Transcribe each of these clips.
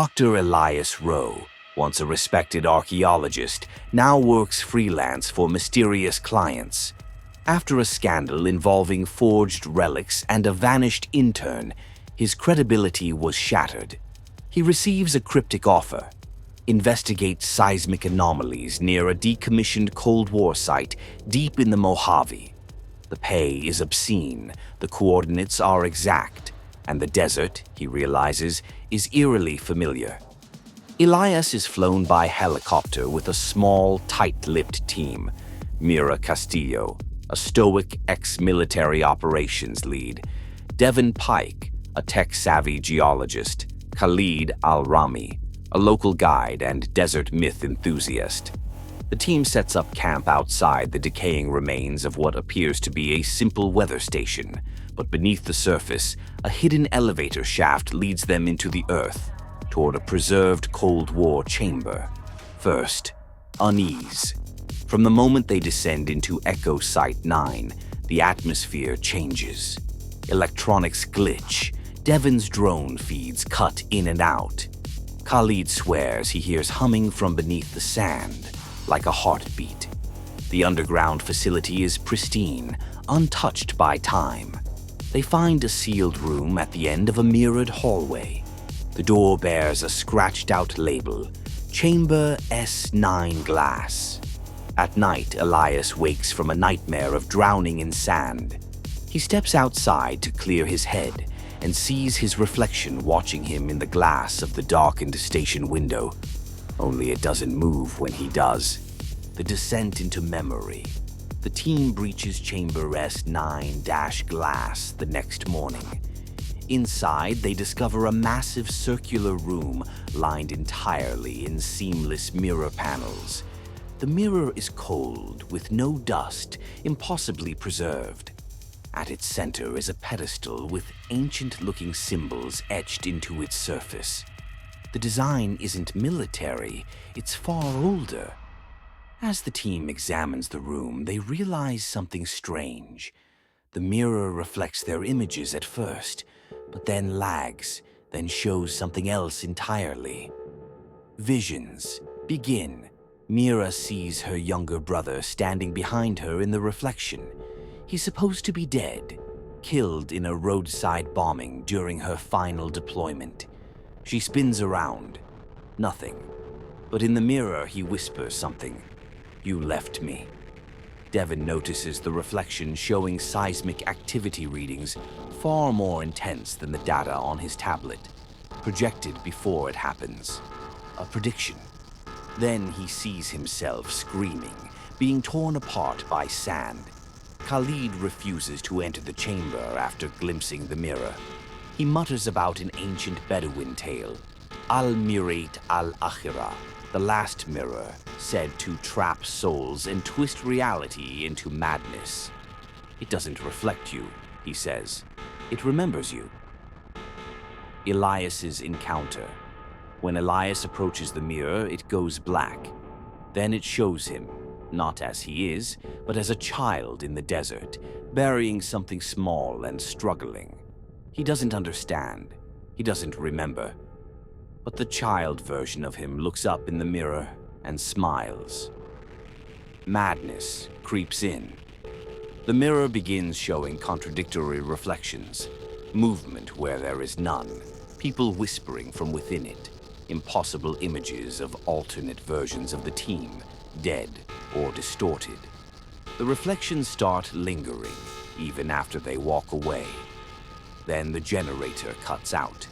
Dr. Elias Rowe, once a respected archaeologist, now works freelance for mysterious clients. After a scandal involving forged relics and a vanished intern, his credibility was shattered. He receives a cryptic offer: investigate seismic anomalies near a decommissioned Cold War site deep in the Mojave. The pay is obscene, the coordinates are exact, and the desert, he realizes, is eerily familiar. Elias is flown by helicopter with a small, tight-lipped team: Mira Castillo, a stoic ex-military operations lead; Devin Pike, a tech-savvy geologist; Khalid Al-Rami, a local guide and desert myth enthusiast. The team sets up camp outside the decaying remains of what appears to be a simple weather station, but beneath the surface, a hidden elevator shaft leads them into the earth, toward a preserved Cold War chamber. First, unease. From the moment they descend into Echo Site 9, the atmosphere changes. Electronics glitch. Devin's drone feeds cut in and out. Khalid swears he hears humming from beneath the sand, like a heartbeat. The underground facility is pristine, untouched by time. They find a sealed room at the end of a mirrored hallway. The door bears a scratched-out label: Chamber S9 Glass. At night, Elias wakes from a nightmare of drowning in sand. He steps outside to clear his head and sees his reflection watching him in the glass of the darkened station window. Only it doesn't move when he does. The descent into memory. The team breaches Chamber S9-Glass the next morning. Inside, they discover a massive circular room lined entirely in seamless mirror panels. The mirror is cold, with no dust, impossibly preserved. At its center is a pedestal with ancient-looking symbols etched into its surface. The design isn't military, it's far older. As the team examines the room, they realize something strange. The mirror reflects their images at first, but then lags, then shows something else entirely. Visions begin. Mira sees her younger brother standing behind her in the reflection. He's supposed to be dead, killed in a roadside bombing during her final deployment. She spins around. Nothing. But in the mirror, he whispers something. "You left me." Devin notices the reflection showing seismic activity readings far more intense than the data on his tablet, projected before it happens. A prediction. Then he sees himself screaming, being torn apart by sand. Khalid refuses to enter the chamber after glimpsing the mirror. He mutters about an ancient Bedouin tale, Al-Mirat al-Akhirah, the last mirror, said to trap souls and twist reality into madness. "It doesn't reflect you," he says. "It remembers you." Elias's encounter. When Elias approaches the mirror, it goes black. Then it shows him, not as he is, but as a child in the desert, burying something small and struggling. He doesn't understand. He doesn't remember. But the child version of him looks up in the mirror and smiles. Madness creeps in. The mirror begins showing contradictory reflections. Movement where there is none. People whispering from within it. Impossible images of alternate versions of the team, dead or distorted. The reflections start lingering, even after they walk away. Then the generator cuts out.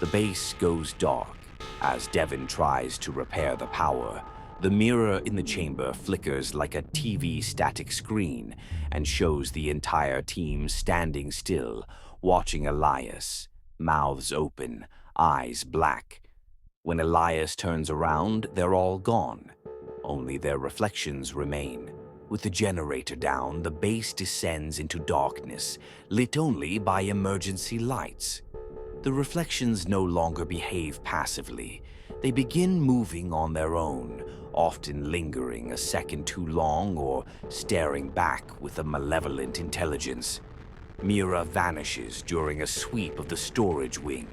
The base goes dark. As Devin tries to repair the power, the mirror in the chamber flickers like a TV static screen and shows the entire team standing still, watching Elias, mouths open, eyes black. When Elias turns around, they're all gone. Only their reflections remain. With the generator down, the base descends into darkness, lit only by emergency lights. The reflections no longer behave passively. They begin moving on their own, often lingering a second too long or staring back with a malevolent intelligence. Mira vanishes during a sweep of the storage wing.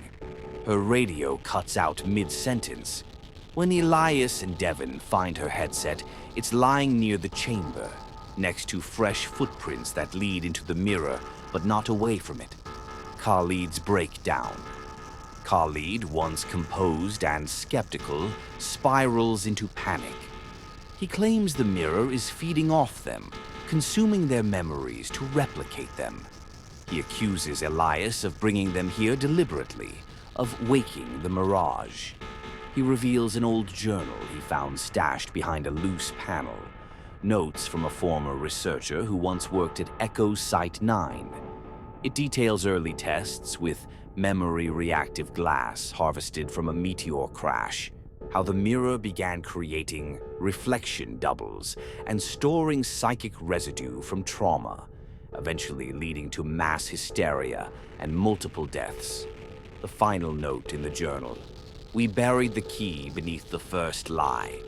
Her radio cuts out mid-sentence. When Elias and Devon find her headset, it's lying near the chamber, next to fresh footprints that lead into the mirror, but not away from it. Khalid's breakdown. Khalid, once composed and skeptical, spirals into panic. He claims the mirror is feeding off them, consuming their memories to replicate them. He accuses Elias of bringing them here deliberately, of waking the Mirage. He reveals an old journal he found stashed behind a loose panel, notes from a former researcher who once worked at Echo Site 9. It details early tests with memory-reactive glass harvested from a meteor crash, how the mirror began creating reflection doubles and storing psychic residue from trauma, eventually leading to mass hysteria and multiple deaths. The final note in the journal: "We buried the key beneath the first lie."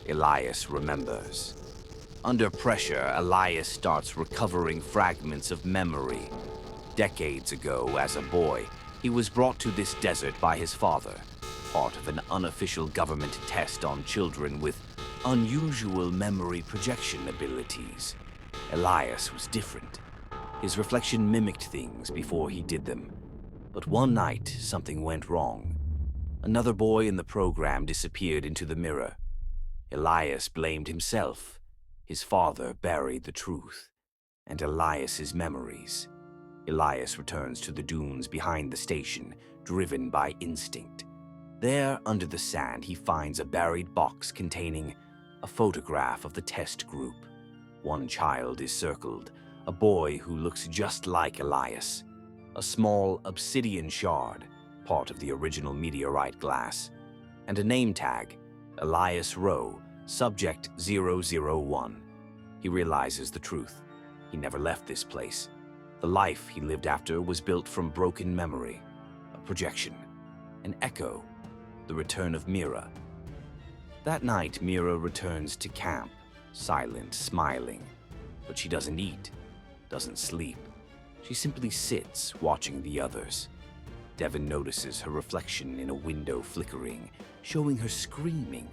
Elias remembers. Under pressure, Elias starts recovering fragments of memory. Decades ago, as a boy, he was brought to this desert by his father, part of an unofficial government test on children with unusual memory projection abilities. Elias was different. His reflection mimicked things before he did them. But one night, something went wrong. Another boy in the program disappeared into the mirror. Elias blamed himself. His father buried the truth, and Elias's memories. Elias returns to the dunes behind the station, driven by instinct. There, under the sand, he finds a buried box containing a photograph of the test group. One child is circled, a boy who looks just like Elias. A small obsidian shard, part of the original meteorite glass, and a name tag, Elias Rowe, Subject 001. He realizes the truth. He never left this place. The life he lived after was built from broken memory, a projection, an echo, the return of Mira. That night, Mira returns to camp, silent, smiling, but she doesn't eat, doesn't sleep. She simply sits, watching the others. Devon notices her reflection in a window flickering, showing her screaming.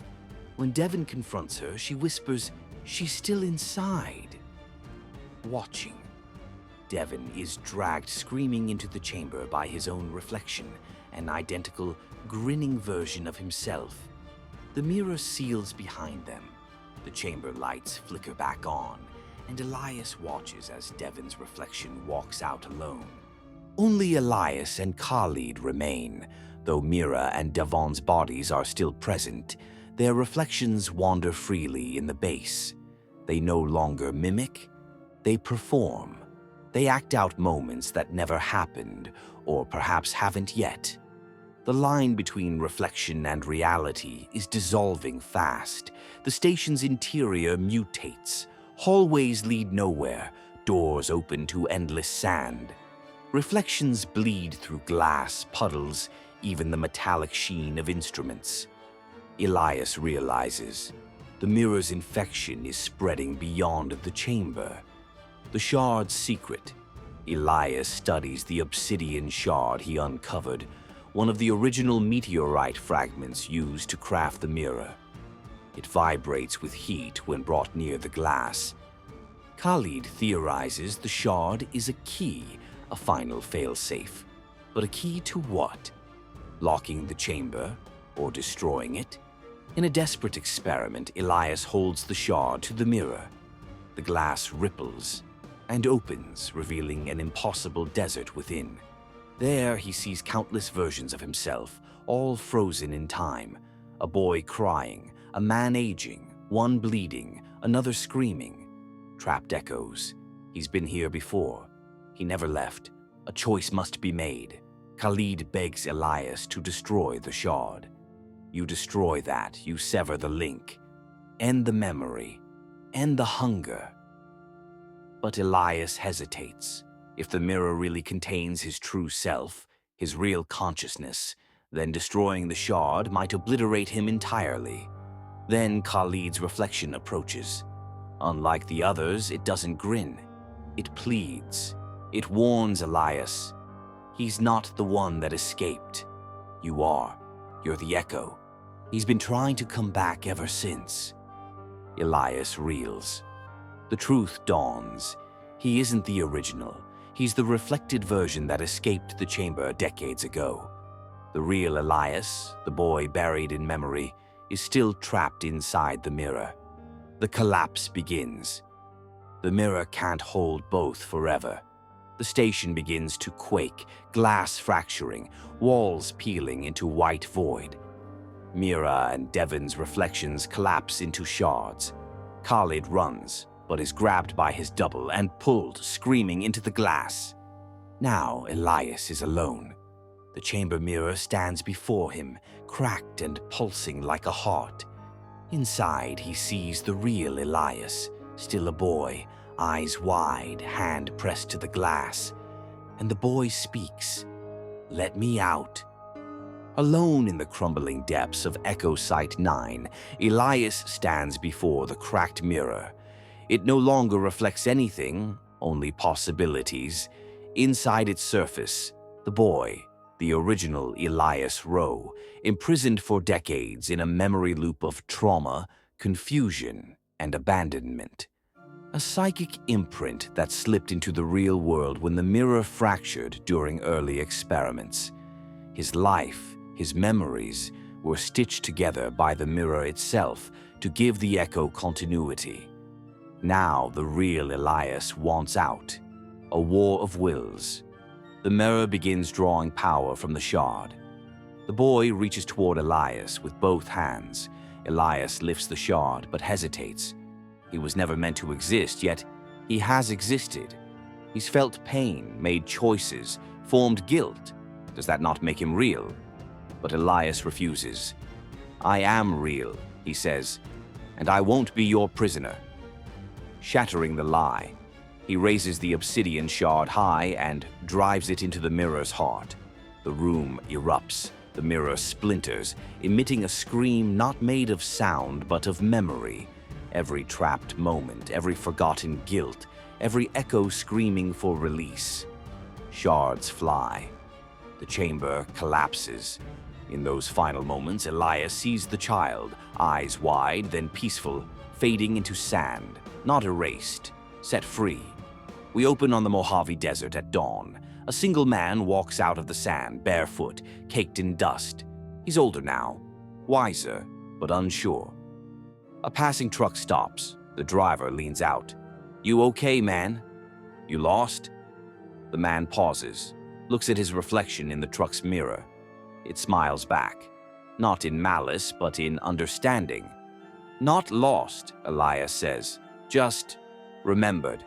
When Devon confronts her, she whispers, "She's still inside." Watching. Devon is dragged screaming into the chamber by his own reflection, an identical, grinning version of himself. The mirror seals behind them. The chamber lights flicker back on, and Elias watches as Devon's reflection walks out alone. Only Elias and Khalid remain, though Mira and Devon's bodies are still present. Their reflections wander freely in the base. They no longer mimic, they perform. They act out moments that never happened, or perhaps haven't yet. The line between reflection and reality is dissolving fast. The station's interior mutates. Hallways lead nowhere, doors open to endless sand. Reflections bleed through glass, puddles, even the metallic sheen of instruments. Elias realizes the mirror's infection is spreading beyond the chamber. The shard's secret. Elias studies the obsidian shard he uncovered, one of the original meteorite fragments used to craft the mirror. It vibrates with heat when brought near the glass. Khalid theorizes the shard is a key, a final failsafe. But a key to what? Locking the chamber or destroying it? In a desperate experiment, Elias holds the shard to the mirror. The glass ripples and opens, revealing an impossible desert within. There he sees countless versions of himself, all frozen in time. A boy crying, a man aging, one bleeding, another screaming. Trapped echoes. He's been here before. He never left. A choice must be made. Khalid begs Elias to destroy the shard. You destroy that, you sever the link. End the memory. End the hunger. But Elias hesitates. If the mirror really contains his true self, his real consciousness, then destroying the shard might obliterate him entirely. Then Khalid's reflection approaches. Unlike the others, it doesn't grin. It pleads. It warns Elias. He's not the one that escaped. You are. You're the echo. He's been trying to come back ever since. Elias reels. The truth dawns. He isn't the original. He's the reflected version that escaped the chamber decades ago. The real Elias, the boy buried in memory, is still trapped inside the mirror. The collapse begins. The mirror can't hold both forever. The station begins to quake, glass fracturing, walls peeling into white void. Mira and Devon's reflections collapse into shards. Khalid runs, but is grabbed by his double and pulled, screaming, into the glass. Now Elias is alone. The chamber mirror stands before him, cracked and pulsing like a heart. Inside, he sees the real Elias, still a boy, eyes wide, hand pressed to the glass. And the boy speaks, "Let me out." Alone in the crumbling depths of Echo Site 9, Elias stands before the cracked mirror. It no longer reflects anything, only possibilities. Inside its surface, the boy, the original Elias Rowe, imprisoned for decades in a memory loop of trauma, confusion, and abandonment. A psychic imprint that slipped into the real world when the mirror fractured during early experiments. His life, his memories, were stitched together by the mirror itself to give the echo continuity. Now the real Elias wants out. A war of wills. The mirror begins drawing power from the shard. The boy reaches toward Elias with both hands. Elias lifts the shard but hesitates. He was never meant to exist, yet he has existed. He's felt pain, made choices, formed guilt. Does that not make him real? But Elias refuses. "I am real," he says, "and I won't be your prisoner." Shattering the lie, he raises the obsidian shard high and drives it into the mirror's heart. The room erupts. The mirror splinters, emitting a scream not made of sound but of memory. Every trapped moment, every forgotten guilt, every echo screaming for release. Shards fly. The chamber collapses. In those final moments, Elias sees the child, eyes wide, then peaceful, fading into sand, not erased, set free. We open on the Mojave Desert at dawn. A single man walks out of the sand, barefoot, caked in dust. He's older now, wiser, but unsure. A passing truck stops. The driver leans out. "You okay, man? You lost?" The man pauses, looks at his reflection in the truck's mirror. It smiles back, not in malice, but in understanding. "Not lost," Elias says, "just remembered."